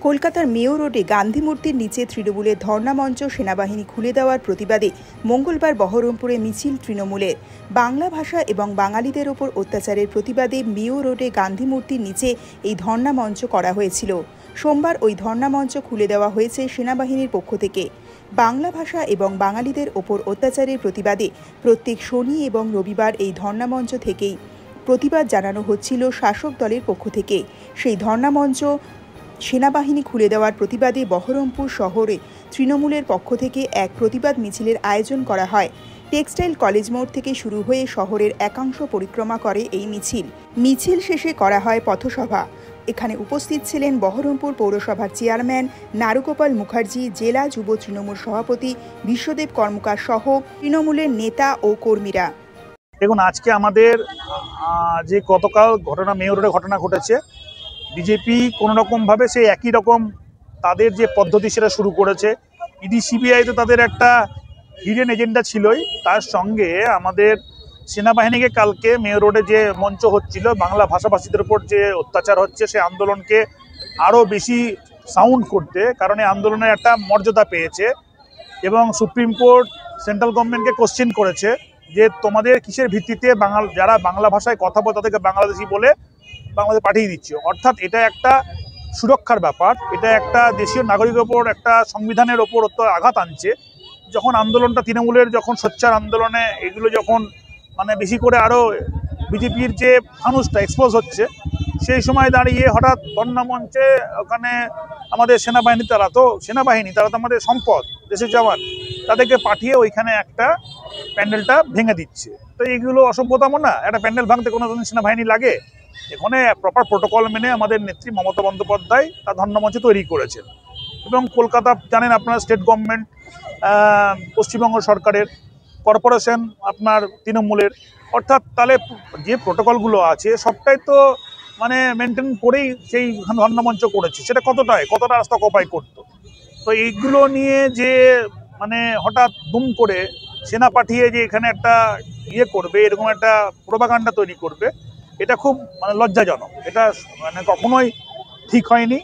কলকাতার মেয়ো রোডে গান্ধী মূর্তির নিচে তৃণমূলের ধর্ণা মঞ্চ সেনাবাহিনী খুলে দেওয়ার প্রতিবাদে মঙ্গলবার বহরমপুরে মিছিল তৃণমূলের। বাংলা ভাষা এবং বাঙালিদের ওপর অত্যাচারের প্রতিবাদে মেয়ো রোডে গান্ধী মূর্তির নিচে এই ধর্ণা মঞ্চ করা হয়েছিল। সোমবার ওই ধর্ণা মঞ্চ খুলে দেওয়া হয়েছে সেনাবাহিনীর পক্ষ থেকে। বাংলা ভাষা এবং বাঙালিদের ওপর অত্যাচারের প্রতিবাদে প্রত্যেক শনি এবং রবিবার এই ধর্ণা মঞ্চ থেকেই প্রতিবাদ জানানো হচ্ছিল শাসক দলের পক্ষ থেকে। সেই ধর্ণা মঞ্চ সেনাবাহিনী খুলে দেওয়ার প্রতিবাদে বহরমপুর শহরে তৃণমূলের পক্ষ থেকে এক প্রতিবাদ মিছিলের আয়োজন করা হয়। টেক্সটাইল কলেজ মোড় থেকে শুরু হয়ে শহরের একাংশ পরিক্রমা করে এই মিছিল শেষে করা হয় পথসভা। এখানে উপস্থিত ছিলেন বহরমপুর পৌরসভার চেয়ারম্যান নারুগোপাল মুখার্জি, জেলা যুব তৃণমূল সভাপতি বিশ্বদেব কর্মকার সহ তৃণমূলের নেতা ও কর্মীরা। দেখুন, আজকে আমাদের যে গতকাল মেয়ো রোডে ঘটনা ঘটেছে, বিজেপি কোনো রকমভাবে সেই একই রকম তাদের যে পদ্ধতি সেটা শুরু করেছে। ইডি সিবিআইতে তাদের একটা হিডেন এজেন্ডা ছিলই, তার সঙ্গে আমাদের সেনাবাহিনীকে কালকে মেয়ো রোডে যে মঞ্চ হচ্ছিল বাংলা ভাষাভাষীদের উপর যে অত্যাচার হচ্ছে সেই আন্দোলনকে আরও বেশি সাউন্ড করতে, কারণ এই আন্দোলনের একটা মর্যাদা পেয়েছে এবং সুপ্রিম কোর্ট সেন্ট্রাল গভর্নমেন্টকে কোশ্চেন করেছে যে তোমাদের কিসের ভিত্তিতে যারা বাংলা ভাষায় কথা বলে তাদেরকে বাংলাদেশি বলে বাংলাদেশে পাঠিয়ে দিচ্ছে। অর্থাৎ এটা একটা সুরক্ষার ব্যাপার, এটা একটা দেশীয় নাগরিকের ওপর একটা সংবিধানের ওপর আঘাত আনছে। যখন আন্দোলনটা তৃণমূলের যখন সোচ্চার আন্দোলনে এগুলো যখন বেশি করে আরও বিজেপির যে মানুষটা এক্সপোজ হচ্ছে, সেই সময় দাঁড়িয়ে হঠাৎ ধর্ণা মঞ্চে ওখানে আমাদের তারা তো আমাদের সম্পদ, দেশের জওয়ান, তাদেরকে পাঠিয়ে ওইখানে একটা প্যান্ডেলটা ভেঙে দিচ্ছে। তো এইগুলো অসভ্যতাম না? একটা প্যান্ডেল ভাঙতে কোনো সেনাবাহিনী লাগে? এখানে প্রপার প্রোটোকল মেনে আমাদের নেত্রী মমতা বন্দ্যোপাধ্যায় তার ধর্ণা মঞ্চ তৈরি করেছেন এবং কলকাতা জানেন আপনার স্টেট গভর্নমেন্ট, পশ্চিমবঙ্গ সরকারের কর্পোরেশন আপনার তৃণমূলের, অর্থাৎ তাহলে যে প্রোটোকলগুলো আছে সবটাই তো মেনটেন করেই সেই ধর্ণা মঞ্চ করেছে। সেটা কতটা রাস্তা কপাই করতো। তো এইগুলো নিয়ে যে হঠাৎ দুম করে সেনা পাঠিয়ে যে এখানে একটা করবে, এরকম একটা প্রোপাগান্ডা তৈরি করবে, এটা খুব লজ্জাজনক। এটা কখনোই ঠিক হয়নি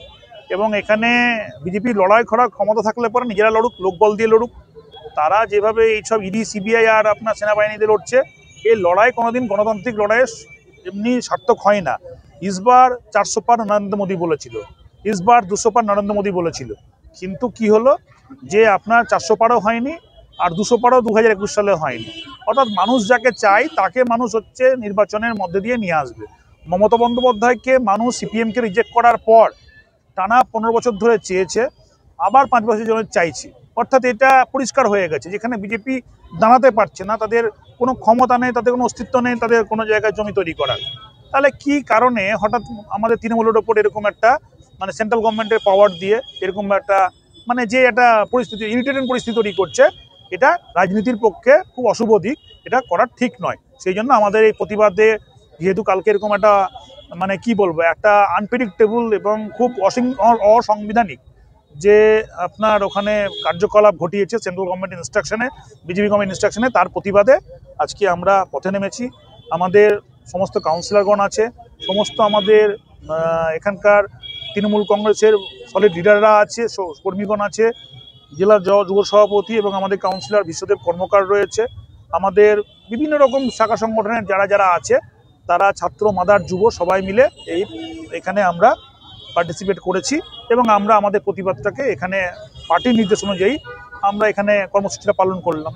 এবং এখানে বিজেপির লড়াই করার ক্ষমতা থাকলে পরে নিজেরা লড়ুক, লোকবল দিয়ে লড়ুক। তারা যেভাবে এইসব ইডি সিবিআই আর আপনার সেনাবাহিনীতে লড়ছে, এই লড়াই কোনোদিন গণতান্ত্রিক লড়াইয়ের এমনি সার্থক হয় না। ইসবার 400 পার নরেন্দ্র মোদী বলেছিল, ইসবার 200 পার নরেন্দ্র মোদী বলেছিল, কিন্তু কি হলো যে আপনার 400 পারও হয়নি আর 200 পারও 2021 সালে হয়নি। অর্থাৎ মানুষ যাকে চায় তাকে মানুষ নির্বাচনের মধ্যে দিয়ে নিয়ে আসবে। মমতা বন্দ্যোপাধ্যায়কে মানুষ সিপিএমকে রিজেক্ট করার পর টানা 15 বছর ধরে চেয়েছে, আবার 5 বছরের জন্য চাইছে। অর্থাৎ এটা পরিষ্কার হয়ে গেছে যেখানে বিজেপি দাঁড়াতে পারছে না, তাদের কোনো ক্ষমতা নেই, তাদের কোনো অস্তিত্ব নেই, তাদের কোনো জায়গায় জমি তৈরি করার। তাহলে কি কারণে হঠাৎ আমাদের তৃণমূলের ওপর এরকম একটা সেন্ট্রাল গভর্নমেন্টের পাওয়ার দিয়ে এরকম একটা যে একটা পরিস্থিতি, ইরিটেটিং পরিস্থিতি তৈরি করছে, এটা রাজনীতির পক্ষে খুব অশুভ দিক, এটা করার ঠিক নয়। সেই জন্য আমাদের এই প্রতিবাদে, যেহেতু কালকে এরকম একটা কি বলবো, একটা আনপ্রেডিক্টেবল এবং খুব অসাংবিধানিক যে আপনার ওখানে কার্যকলাপ ঘটিয়েছে সেন্ট্রাল গভর্নমেন্ট ইনস্ট্রাকশনে, বিজেপি গভর্নমেন্ট ইনস্ট্রাকশনে, তার প্রতিবাদে আজকে আমরা পথে নেমেছি। আমাদের সমস্ত কাউন্সিলরগণ আছে, সমস্ত আমাদের এখানকার তৃণমূল কংগ্রেসের সলিড লিডাররা আছে, কর্মীগণ আছে, জেলার যুব সভাপতি এবং আমাদের কাউন্সিলর বিশ্বদেব কর্মকার রয়েছে। আমাদের বিভিন্ন রকম শাখা সংগঠনের যারা আছে, তারা ছাত্র, মাদার, যুব সবাই মিলে এখানে আমরা পার্টিসিপেট করেছি এবং আমরা আমাদের প্রতিবাদটাকে এখানে পার্টির নির্দেশ অনুযায়ী আমরা এখানে কর্মসূচিটা পালন করলাম।